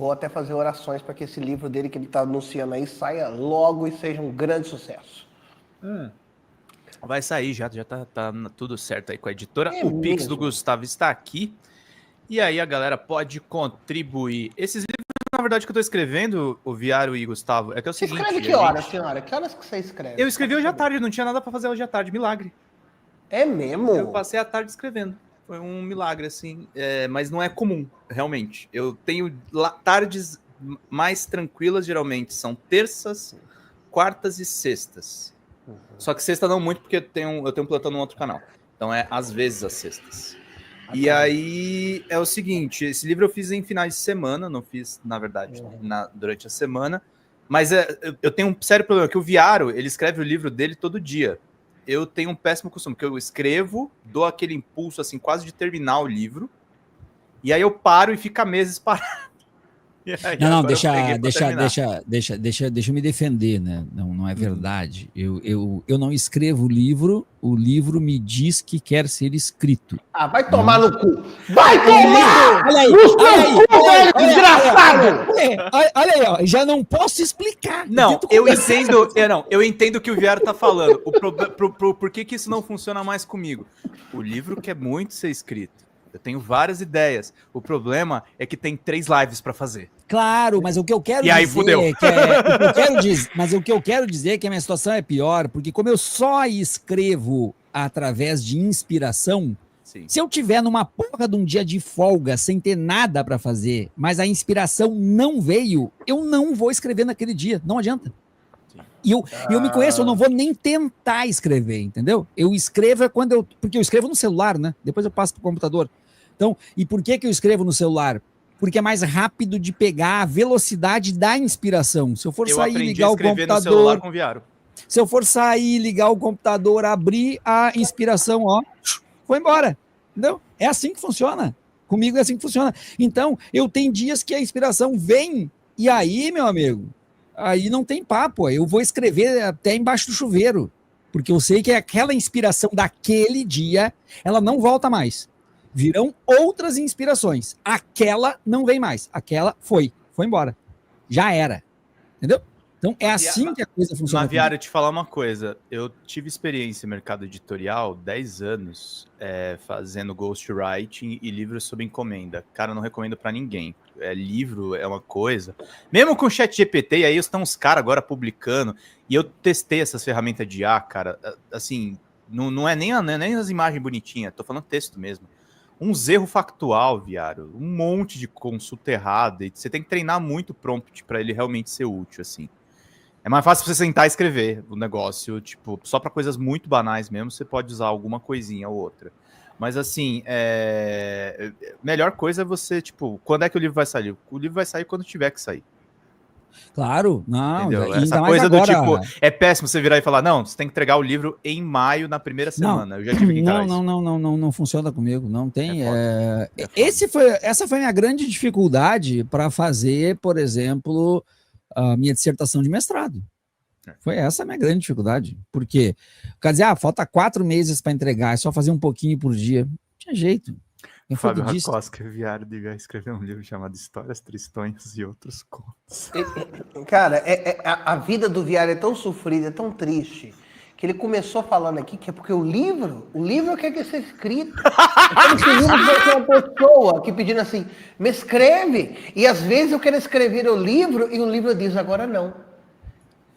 vou até fazer orações para que esse livro dele que ele está anunciando aí saia logo e seja um grande sucesso. Vai sair, já tá tudo certo aí com a editora. É o Pix mesmo? do Gustavo está aqui. E aí a galera pode contribuir. Esses livros, na verdade, que eu tô escrevendo, o Viário e Gustavo, é que é o Você seguinte... escreve que horas, senhora? Que horas que você escreve? Eu escrevi hoje à tarde, não tinha nada pra fazer hoje à tarde, milagre. É mesmo? Eu passei a tarde escrevendo. Foi um milagre, assim. Mas não é comum, realmente. Eu tenho tardes mais tranquilas, geralmente. São terças, quartas e sextas. Só que sexta não muito, porque eu tenho um plantão no outro canal. Então é às vezes as sextas. E aí é o seguinte, esse livro eu fiz em finais de semana, não fiz, na verdade, durante a semana. Mas eu tenho um sério problema, que o Viaro, ele escreve o livro dele todo dia. Eu tenho um péssimo costume, que eu escrevo, dou aquele impulso, assim, quase de terminar o livro, e aí eu paro e fica meses parado. Não, deixa eu me defender, né? Não é verdade. Eu não escrevo o livro me diz que quer ser escrito. Ah, vai tomar no cu! Vai tomar! Olha aí! Velho desgraçado! Olha aí, ó, já não posso explicar. Não, eu entendo o que o Viário tá falando. Por que isso não funciona mais comigo? O livro quer muito ser escrito. Eu tenho várias ideias. O problema é que tem 3 lives para fazer. Claro, mas o que eu quero dizer é que mas o que eu quero dizer é que a minha situação é pior, porque como eu só escrevo através de inspiração, sim. Se eu tiver numa porra de um dia de folga sem ter nada para fazer, mas a inspiração não veio, eu não vou escrever naquele dia, não adianta. E eu me conheço, eu não vou nem tentar escrever, entendeu? Eu escrevo porque eu escrevo no celular, né? Depois eu passo pro computador. Então, e por que eu escrevo no celular? Porque é mais rápido de pegar a velocidade da inspiração. Se eu for sair e ligar o computador, no celular com Viaro. Se eu for sair, ligar o computador, abrir a inspiração, ó, foi embora. Entendeu? É assim que funciona. Comigo é assim que funciona. Então, eu tenho dias que a inspiração vem e aí, meu amigo, aí não tem papo. Eu vou escrever até embaixo do chuveiro, porque eu sei que aquela inspiração daquele dia, ela não volta mais. Virão outras inspirações. Aquela não vem mais. Aquela foi embora. Já era. Entendeu? Então é assim que a coisa funciona. Viário, eu te falar uma coisa. Eu tive experiência em mercado editorial, 10 anos, fazendo ghostwriting e livros sob encomenda. Cara, eu não recomendo para ninguém. Livro é uma coisa. Mesmo com o ChatGPT, e aí estão os caras agora publicando. E eu testei essas ferramentas de IA, cara. Assim, não é nem as imagens bonitinhas, tô falando texto mesmo. Uns erros factual, Viário, um monte de consulta errada, e você tem que treinar muito o prompt para ele realmente ser útil, assim. É mais fácil você sentar e escrever o negócio, tipo, só para coisas muito banais mesmo, você pode usar alguma coisinha ou outra. Mas, assim, melhor coisa é você, tipo, quando é que o livro vai sair? O livro vai sair quando tiver que sair. Claro, não. Entendeu? Essa coisa agora... do tipo, é péssimo você virar e falar, não, você tem que entregar o livro em maio, na primeira semana. Eu já tive que encarar isso. Não funciona comigo, não tem. Essa foi a minha grande dificuldade para fazer, por exemplo, a minha dissertação de mestrado. Foi essa a minha grande dificuldade. Porque, quer dizer, falta 4 meses para entregar, é só fazer um pouquinho por dia. Não tinha jeito. Fábio Racosca, Viário, devia escrever um livro chamado Histórias Tristonhas e Outros Contos. Cara, a vida do Viário é tão sofrida, é tão triste, que ele começou falando aqui que é porque o livro quer que seja escrito. Então, esse livro vai ser uma pessoa aqui pedindo assim, me escreve. E às vezes eu quero escrever o livro e o livro diz, agora não.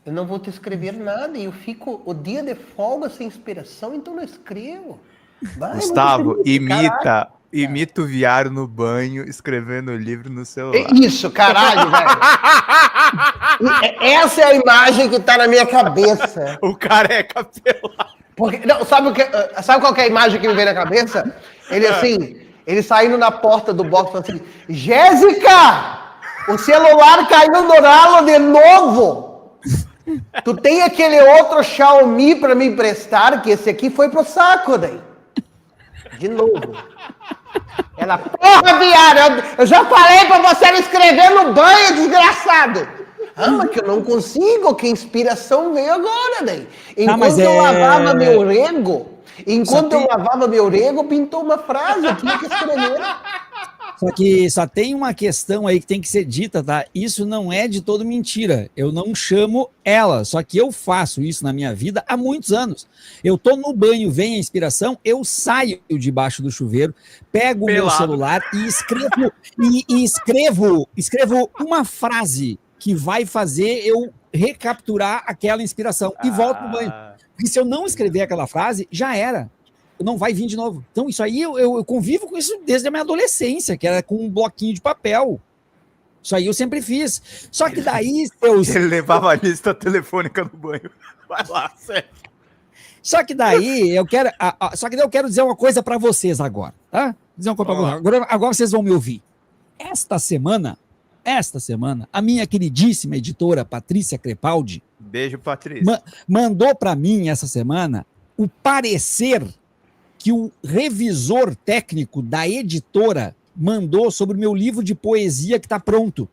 Eu não vou te escrever nada e eu fico o dia de folga sem inspiração, então não escrevo. Vai, Gustavo, imita o Viário no banho, escrevendo o livro no celular. Isso, caralho, velho. Essa é a imagem que tá na minha cabeça. O careca pelado. Porque, não, sabe qual que é a imagem que me vem na cabeça? Ele assim, ele saindo na porta do box falando assim, Jéssica, o celular caiu no ralo de novo. Tu tem aquele outro Xiaomi pra me emprestar, que esse aqui foi pro saco daí. De novo. Ela, porra, Viário, eu já falei pra você não escrever no banho, desgraçado. Ah, mas que eu não consigo, que a inspiração veio agora, daí. Enquanto eu lavava meu rego, pintou uma frase, eu tinha que escrever. Só que só tem uma questão aí que tem que ser dita, tá? Isso não é de todo mentira. Eu não chamo ela, só que eu faço isso na minha vida há muitos anos. Eu tô no banho, vem a inspiração, eu saio debaixo do chuveiro, pego o meu celular e escrevo uma frase que vai fazer eu recapturar aquela inspiração e volto pro banho. Porque se eu não escrever aquela frase, já era. Não vai vir de novo. Então, isso aí, eu convivo com isso desde a minha adolescência, que era com um bloquinho de papel. Isso aí eu sempre fiz. Só que daí... Ele levava a lista telefônica no banho. Vai lá, sério. Só que daí eu quero dizer uma coisa para vocês agora, tá? Dizer uma coisa pra vocês. Agora vocês vão me ouvir. Esta semana, a minha queridíssima editora Patrícia Crepaldi... Beijo, Patrícia. Mandou para mim essa semana o parecer que o revisor técnico da editora mandou sobre o meu livro de poesia que está pronto.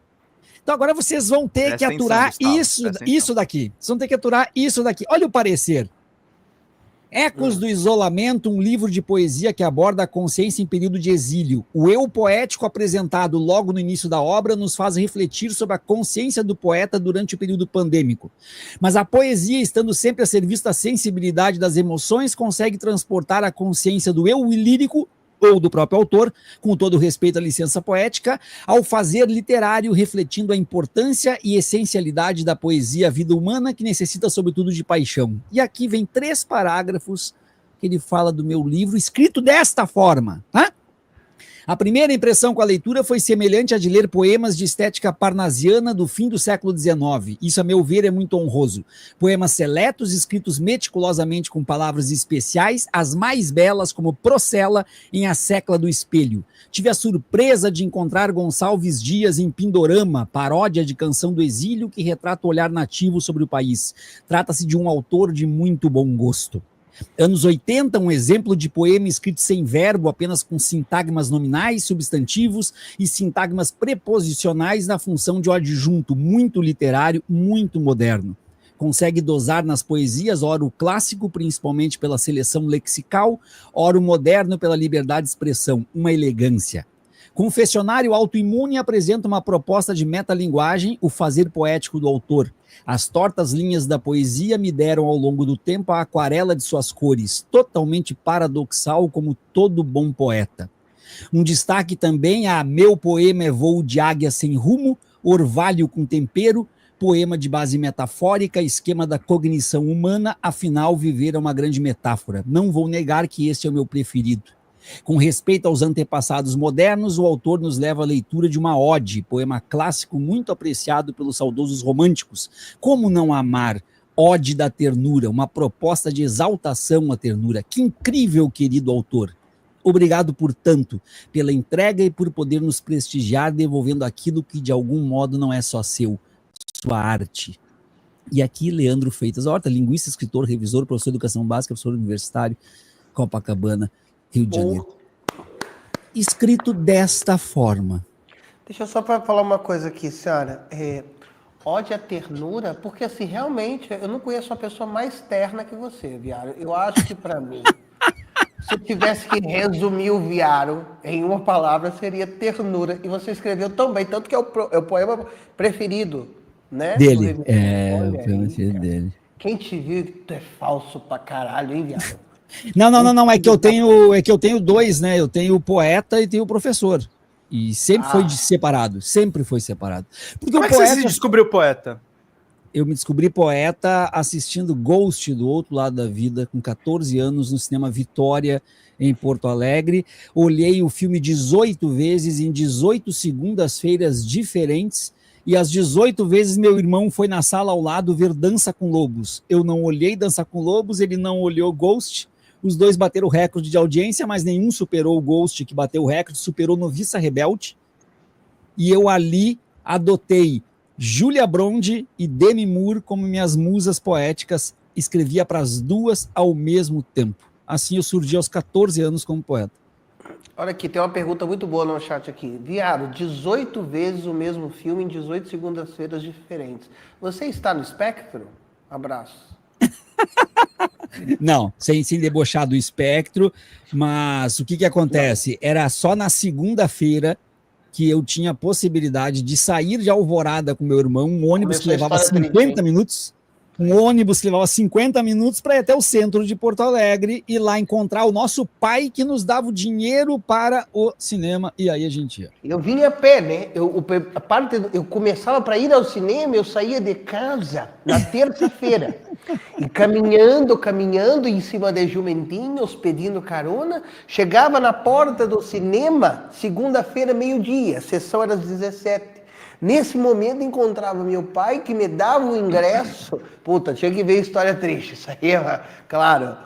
Então agora vocês vão ter que aturar isso daqui. Vocês vão ter que aturar isso daqui. Olha o parecer. Ecos do Isolamento, um livro de poesia que aborda a consciência em período de exílio. O eu poético apresentado logo no início da obra nos faz refletir sobre a consciência do poeta durante o período pandêmico. Mas a poesia, estando sempre a serviço da sensibilidade das emoções, consegue transportar a consciência do eu lírico ou do próprio autor, com todo o respeito à licença poética, ao fazer literário, refletindo a importância e essencialidade da poesia à vida humana, que necessita, sobretudo, de paixão. E aqui vem 3 parágrafos que ele fala do meu livro, escrito desta forma, tá? A primeira impressão com a leitura foi semelhante à de ler poemas de estética parnasiana do fim do século XIX. Isso, a meu ver, é muito honroso. Poemas seletos, escritos meticulosamente com palavras especiais, as mais belas, como Procela, em A Secla do Espelho. Tive a surpresa de encontrar Gonçalves Dias em Pindorama, paródia de Canção do Exílio, que retrata o olhar nativo sobre o país. Trata-se de um autor de muito bom gosto. Anos 80, um exemplo de poema escrito sem verbo, apenas com sintagmas nominais, substantivos e sintagmas preposicionais na função de adjunto, muito literário, muito moderno. Consegue dosar nas poesias, ora o clássico, principalmente pela seleção lexical, ora o moderno pela liberdade de expressão, uma elegância. Confessionário Autoimune apresenta uma proposta de metalinguagem, o fazer poético do autor. As tortas linhas da poesia me deram ao longo do tempo a aquarela de suas cores, totalmente paradoxal como todo bom poeta. Um destaque também a Meu Poema é Voo de Águia Sem Rumo, Orvalho com Tempero, poema de base metafórica, esquema da cognição humana, afinal viver é uma grande metáfora. Não vou negar que este é o meu preferido. Com respeito aos antepassados modernos, o autor nos leva à leitura de uma ode, poema clássico muito apreciado pelos saudosos românticos. Como não amar? Ode da ternura, uma proposta de exaltação à ternura. Que incrível, querido autor! Obrigado por tanto, pela entrega e por poder nos prestigiar, devolvendo aquilo que de algum modo não é só seu, sua arte. E aqui, Leandro Freitas Horta, linguista, escritor, revisor, professor de educação básica, professor universitário, Copacabana, Rio de Janeiro. Escrito desta forma. Deixa eu só para falar uma coisa aqui, senhora. Ode a ternura, porque assim, realmente, eu não conheço uma pessoa mais terna que você, Viário. Eu acho que para mim, se eu tivesse que resumir o Viário em uma palavra, seria ternura. E você escreveu tão bem, tanto que é o poema preferido, né? Dele. O poema preferido dele. Quem te viu, tu é falso pra caralho, hein, Viário? Não, é que eu tenho 2, né? Eu tenho o poeta e tenho o professor. E sempre foi separado. Porque Como é que você se descobriu poeta? Eu me descobri poeta assistindo Ghost do Outro Lado da Vida, com 14 anos, no cinema Vitória, em Porto Alegre. Olhei o filme 18 vezes, em 18 segundas-feiras diferentes, e às 18 vezes meu irmão foi na sala ao lado ver Dança com Lobos. Eu não olhei Dança com Lobos, ele não olhou Ghost. Os dois bateram o recorde de audiência, mas nenhum superou o Ghost, que bateu o recorde, superou Noviça Rebelde. E eu ali adotei Julia Bronde e Demi Moore como minhas musas poéticas, escrevia para as duas ao mesmo tempo. Assim eu surgi aos 14 anos como poeta. Olha aqui, tem uma pergunta muito boa no chat aqui. Viário, 18 vezes o mesmo filme em 18 segundas-feiras diferentes. Você está no espectro? Abraço. Não, sem debochar do espectro, mas o que acontece? Era só na segunda-feira que eu tinha a possibilidade de sair de Alvorada com meu irmão, um ônibus que levava Começou a história 50 minutos, para ir até o centro de Porto Alegre e lá encontrar o nosso pai que nos dava o dinheiro para o cinema, e aí a gente ia. Eu vinha a pé, né? Eu começava para ir ao cinema, eu saía de casa na terça-feira. E caminhando em cima de jumentinhos, pedindo carona, chegava na porta do cinema, segunda-feira, meio-dia, a sessão era às 17. Nesse momento encontrava meu pai que me dava o ingresso. Puta, tinha que ver história triste. Isso aí, claro.